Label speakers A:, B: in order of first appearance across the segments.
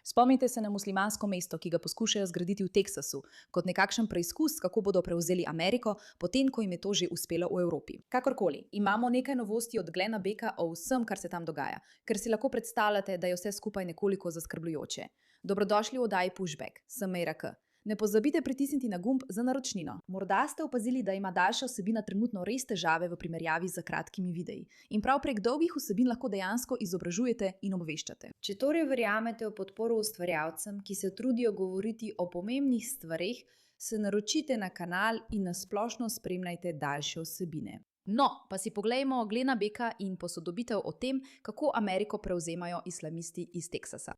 A: Spomnite se na muslimansko mesto, ki ga poskušajo zgraditi v Teksasu, kot nekakšen preizkus, kako bodo prevzeli Ameriko, potem ko jim je to že uspelo v Evropi. Kakorkoli, imamo nekaj novosti od Glena Becka o vsem, kar se tam dogaja, ker si lahko predstavljate, da je vse skupaj nekoliko zaskrbljujoče. Dobrodošli v oddaji Pushback, sem Meira K. Ne pozabite pritisniti na gumb za naročnino. Morda ste opazili, da ima daljša vsebina trenutno res težave v primerjavi z kratkimi videi. In prav prek dolgih vsebin lahko dejansko izobražujete in obveščate. Če torej verjamete v podporo ustvarjalcem, ki se trudijo govoriti o pomembnih stvareh, se naročite na kanal in na splošno spremljajte daljše vsebine. No, pa si poglejmo Glena Becka in posodobitev o tem, kako Ameriko prevzemajo islamisti iz Teksasa.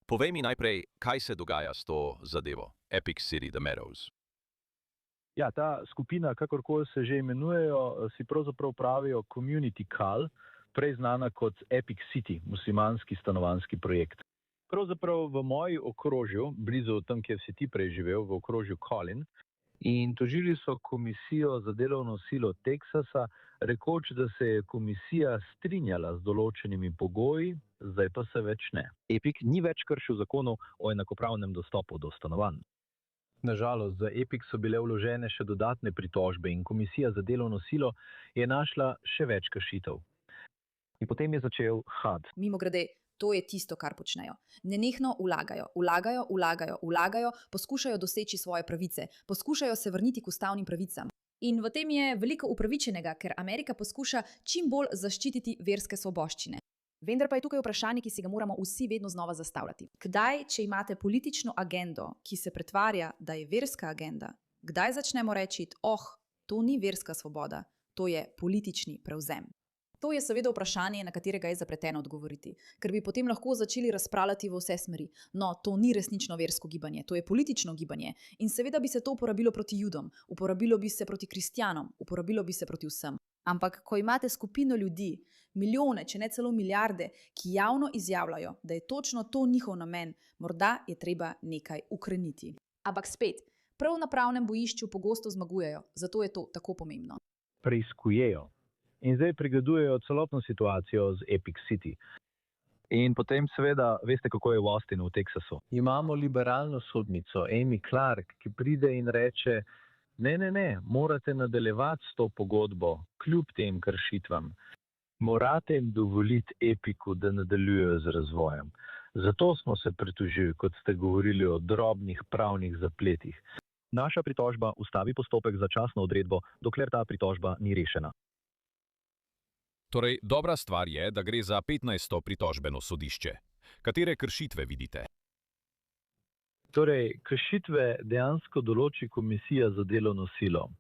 B: Povej mi najprej, kaj se dogaja s to zadevo, Epic City The Meadows.
C: Ja, ta skupina, kakorkoli se že imenujejo, si pravzaprav pravijo Community Call, prej znana kot Epic City, muslimanski stanovanjski projekt. Pravzaprav v moji okrožju, blizu tam, kjer si ti prej živel, v okrožju Collin, in tožili so komisijo za delovno silo Teksasa, rekoč, da se je komisija strinjala z določenimi pogoji, zdaj pa se več ne. Epic ni več kršil zakonov o enakopravnem dostopu do stanovanj. Nažalost, za Epic so bile vložene še dodatne pritožbe in komisija za delovno silo je našla še več kršitev. In potem je začel had.
A: Mimogrede, to je tisto, kar počnejo. Nenehno vlagajo, poskušajo doseči svoje pravice, poskušajo se vrniti k ustavnim pravicam. In v tem je veliko upravičenega, ker Amerika poskuša čim bolj zaščititi verske svoboščine. Vendar pa je tukaj vprašanje, ki si ga moramo vsi vedno znova zastavljati. Kdaj, če imate politično agendo, ki se pretvarja, da je verska agenda, kdaj začnemo reči, to ni verska svoboda, to je politični prevzem? To je seveda vprašanje, na katerega je zapleteno odgovoriti, ker bi potem lahko začeli razpravljati v vse smeri. No, to ni resnično versko gibanje, to je politično gibanje. In seveda bi se to uporabilo proti Judom, uporabilo bi se proti kristjanom, uporabilo bi se proti vsem. Ampak, ko imate skupino ljudi, milijone, če ne celo milijarde, ki javno izjavljajo, da je točno to njihov namen, morda je treba nekaj ukreniti. Ampak spet, prav na pravnem bojišču pogosto zmagujejo, zato je to tako pomembno.
C: Preiskujejo. In zdaj pregledujejo celotno situacijo z Epic City. In potem seveda, veste, kako je v Austinu, v Teksasu. Imamo liberalno sodnico, Amy Clark, ki pride in reče, ne, morate nadaljevati s to pogodbo, kljub tem kršitvam. Morate jim dovoliti Epiku, da nadaljujejo z razvojem. Zato smo se pritožili, kot ste govorili o drobnih pravnih zapletih. Naša pritožba ustavi postopek za začasno odredbo, dokler ta pritožba ni rešena.
B: Torej, dobra stvar je, da gre za 15. pritožbeno sodišče. Katere kršitve vidite?
C: Torej, kršitve dejansko določi komisija za delovno silo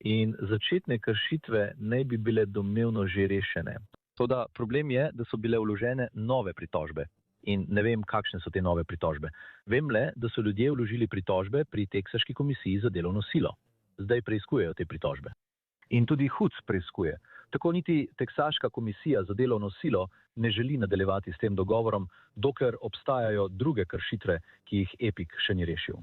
C: in začetne kršitve naj bi bile domnevno že rešene. Toda problem je, da so bile vložene nove pritožbe in ne vem, kakšne so te nove pritožbe. Vem le, da so ljudje vložili pritožbe pri teksaški komisiji za delovno silo. Zdaj preiskujejo te pritožbe. In tudi HUC preiskuje. Tako niti teksaška komisija za delovno silo ne želi nadaljevati s tem dogovorom, dokler obstajajo druge kršitve, ki jih Epic še ni rešil.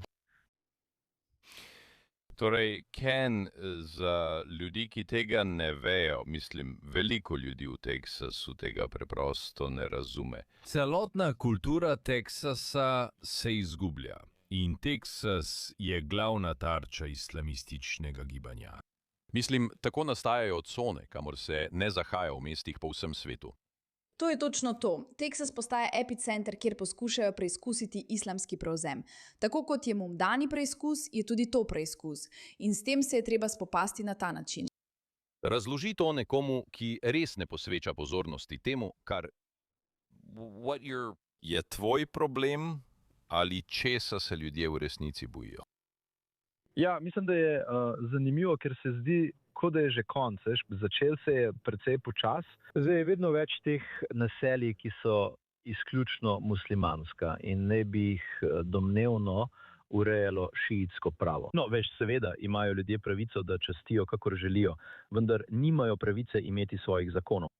D: Torej, Ken, za ljudi, ki tega ne vejo, mislim, veliko ljudi v Teksasu tega preprosto ne razume. Celotna kultura Teksasa se izgublja in Teksas je glavna tarča islamističnega gibanja. Mislim, tako nastajajo cone, kamor se ne zahaja v mestih po vsem svetu.
A: To je točno to. Teksas postaja epicenter, kjer poskušajo preizkusiti islamski prevzem. Tako kot je mundani preizkus, je tudi to preizkus. In s tem se je treba spopasti na ta način.
B: Razloži to nekomu, ki res ne posveča pozornosti temu, kar je tvoj problem ali česa se ljudje v resnici bojijo.
C: Ja, mislim, da je zanimivo, ker se zdi, kot da je že konc. Začel se je precej počas. Zdaj je vedno več teh naselij, ki so izključno muslimanska in ne bi jih domnevno urejalo šiitsko pravo. No, veš, seveda imajo ljudje pravico, da častijo, kakor želijo, vendar nimajo pravice imeti svojih zakonov.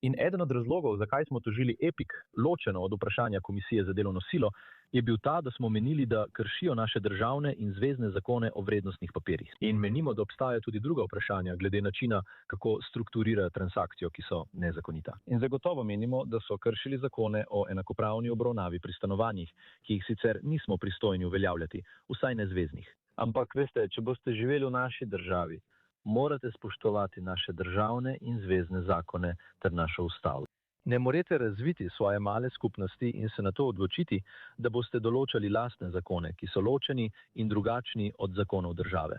C: In eden od razlogov, zakaj smo tožili EPIC ločeno od vprašanja Komisije za delovno silo, je bil ta, da smo menili, da kršijo naše državne in zvezne zakone o vrednostnih papirjih. In menimo, da obstajajo tudi druga vprašanja glede načina, kako strukturirajo transakcijo, ki so nezakonita. In zagotovo menimo, da so kršili zakone o enakopravni obravnavi pri stanovanjih, ki jih sicer nismo pristojni uveljavljati, vsaj ne zveznih. Ampak veste, če boste živeli v naši državi, morate spoštovati naše državne in zvezne zakone ter našo ustavo. Ne morete razviti svoje male skupnosti in se na to odločiti, da boste določali lastne zakone, ki so ločeni in drugačni od zakonov države.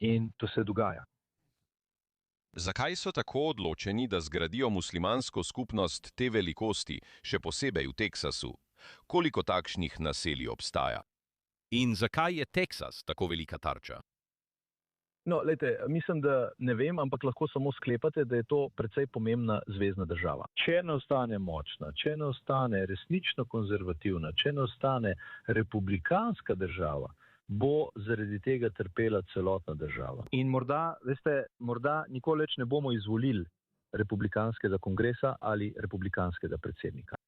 C: In to se dogaja.
B: Zakaj so tako odločeni, da zgradijo muslimansko skupnost te velikosti, še posebej v Teksasu? Koliko takšnih naselij obstaja? In zakaj je Teksas tako velika tarča?
C: No, lejte, mislim, da ne vem, ampak lahko samo sklepate, da je to precej pomembna zvezna država. Če ne ostane močna, če ne ostane resnično konzervativna, če ne ostane republikanska država, bo zaradi tega trpela celotna država. In morda nikoli več ne bomo izvolili republikanskega kongresa ali republikanskega predsednika.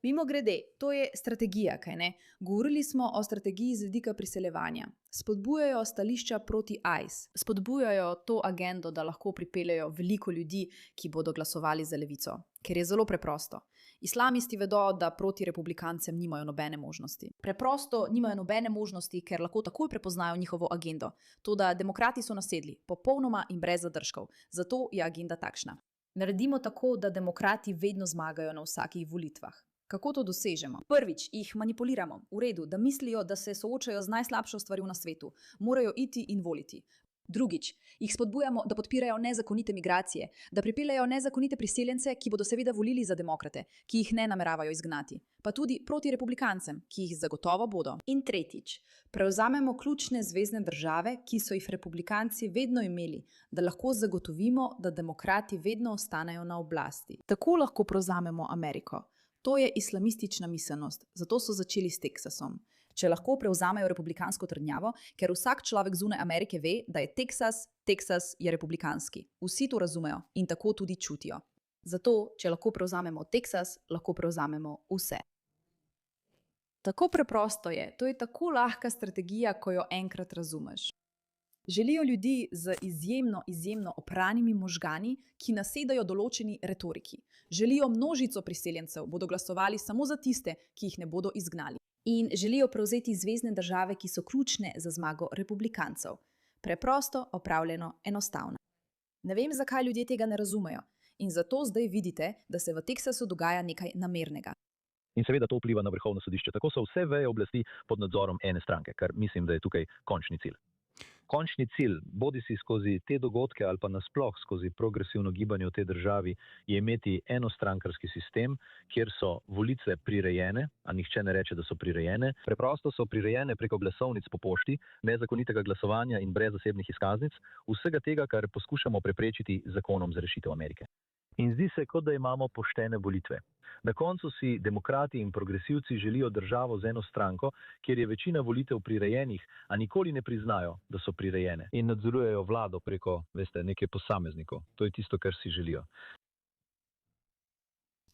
A: Mimogrede, to je strategija, kaj ne? Govorili smo o strategiji z vidika priseljevanja. Spodbujajo stališča proti ICE, spodbujajo to agendo, da lahko pripeljejo veliko ljudi, ki bodo glasovali za levico, ker je zelo preprosto. Islamisti vedo, da proti republikancem nimajo nobene možnosti. Preprosto nimajo nobene možnosti, ker lahko takoj prepoznajo njihovo agendo. Toda demokrati so nasedli, popolnoma in brez zadržkov. Zato je agenda takšna. Naredimo tako, da demokrati vedno zmagajo na vsakih volitvah. Kako to dosežemo? Prvič, jih manipuliramo. V redu, da mislijo, da se soočajo z najslabšo stvarjo na svetu. Morajo iti in voliti. Drugič, jih spodbujamo, da podpirajo nezakonite migracije, da pripeljejo nezakonite priseljence, ki bodo seveda volili za demokrate, ki jih ne nameravajo izgnati, pa tudi proti republikancem, ki jih zagotovo bodo. In tretjič, prevzamemo ključne zvezne države, ki so jih republikanci vedno imeli, da lahko zagotovimo, da demokrati vedno ostanejo na oblasti. Tako lahko prevzamemo Ameriko. To je islamistična miselnost, zato so začeli s Teksasom. Če lahko prevzamejo republikansko trdnjavo, ker vsak človek zunaj Amerike ve, da je Teksas je republikanski. Vsi to razumejo in tako tudi čutijo. Zato, če lahko prevzamemo Teksas, lahko prevzamemo vse. Tako preprosto je, to je tako lahka strategija, ko jo enkrat razumeš. Želijo ljudi z izjemno opranimi možgani, ki nasedajo določeni retoriki. Želijo množico priseljencev, bodo glasovali samo za tiste, ki jih ne bodo izgnali. In želijo prevzeti zvezne države, ki so ključne za zmago republikancev. Preprosto, opravljeno, enostavno. Ne vem, zakaj ljudje tega ne razumejo. In zato zdaj vidite, da se v Teksasu dogaja nekaj namernega.
C: In seveda to vpliva na vrhovno sodišče. Tako so vse veje oblasti pod nadzorom ene stranke, kar mislim, da je tukaj končni cilj. Končni cilj, bodisi skozi te dogodke ali pa nasploh skozi progresivno gibanje v tej državi, je imeti enostrankarski sistem, kjer so volitve prirejene, a nihče ne reče, da so prirejene. Preprosto so prirejene preko glasovnic po pošti, nezakonitega glasovanja in brez zasebnih izkaznic, vsega tega, kar poskušamo preprečiti zakonom za rešitev Amerike. In zdi se, kot da imamo poštene volitve. Na koncu si demokrati in progresivci želijo državo z eno stranko, kjer je večina volitev prirejenih, a nikoli ne priznajo, da so prirejene. In nadzorujejo vlado preko, nekaj posameznikov. To je tisto, kar si želijo.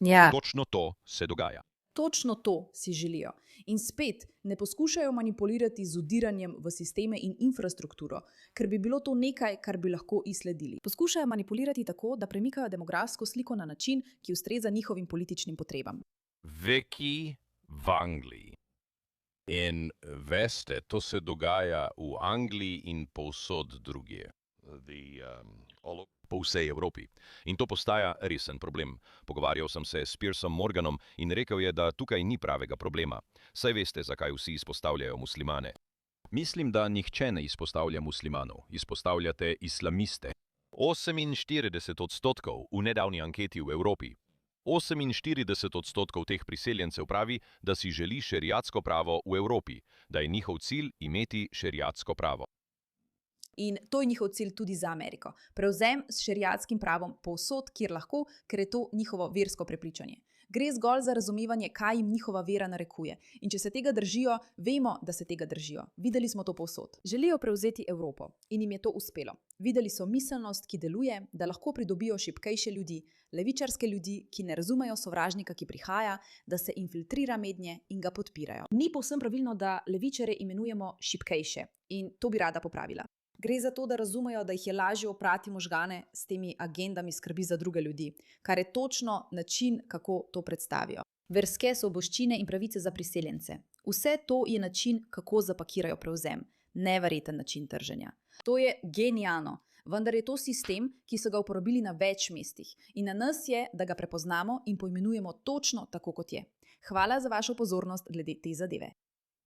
A: Ja.
B: Točno to se dogaja.
A: Točno to si želijo. In spet ne poskušajo manipulirati z vdiranjem v sisteme in infrastrukturo, ker bi bilo to nekaj, kar bi lahko izsledili. Poskušajo manipulirati tako, da premikajo demografsko sliko na način, ki ustreza njihovim političnim potrebam.
D: Veki v Angliji. In veste, to se dogaja v Angliji in povsod drugje.
B: Po vsej Evropi. In to postaja resen problem. Pogovarjal sem se s Piersom Morganom in rekel je, da tukaj ni pravega problema. Saj veste, zakaj vsi izpostavljajo muslimane. Mislim, da nihče ne izpostavlja muslimanov. Izpostavljate islamiste. 48% v nedavni anketi v Evropi. 48% teh priseljencev pravi, da si želi šeriatsko pravo v Evropi, da je njihov cilj imeti šeriatsko pravo.
A: In to je njihov cilj tudi za Ameriko. Prevzem s šeriatskim pravom povsod, kjer lahko, ker je to njihovo versko prepričanje. Gre zgolj za razumevanje, kaj jim njihova vera narekuje. In če se tega držijo, vemo, da se tega držijo. Videli smo to povsod. Želijo prevzeti Evropo in jim je to uspelo. Videli so miselnost, ki deluje, da lahko pridobijo šibkejše ljudi, levičarske ljudi, ki ne razumejo sovražnika, ki prihaja, da se infiltrira mednje in ga podpirajo. Ni povsem pravilno, da levičare imenujemo šibkejše in to bi rada popravila. Gre za to, da razumejo, da jih je lažje oprati možgane s temi agendami skrbi za druge ljudi, kar je točno način, kako to predstavijo. Verske svoboščine in pravice za priseljence. Vse to je način, kako zapakirajo prevzem. Neverjeten način trženja. To je genialno, vendar je to sistem, ki so ga uporabili na več mestih. In na nas je, da ga prepoznamo in poimenujemo točno tako, kot je. Hvala za vašo pozornost glede te zadeve.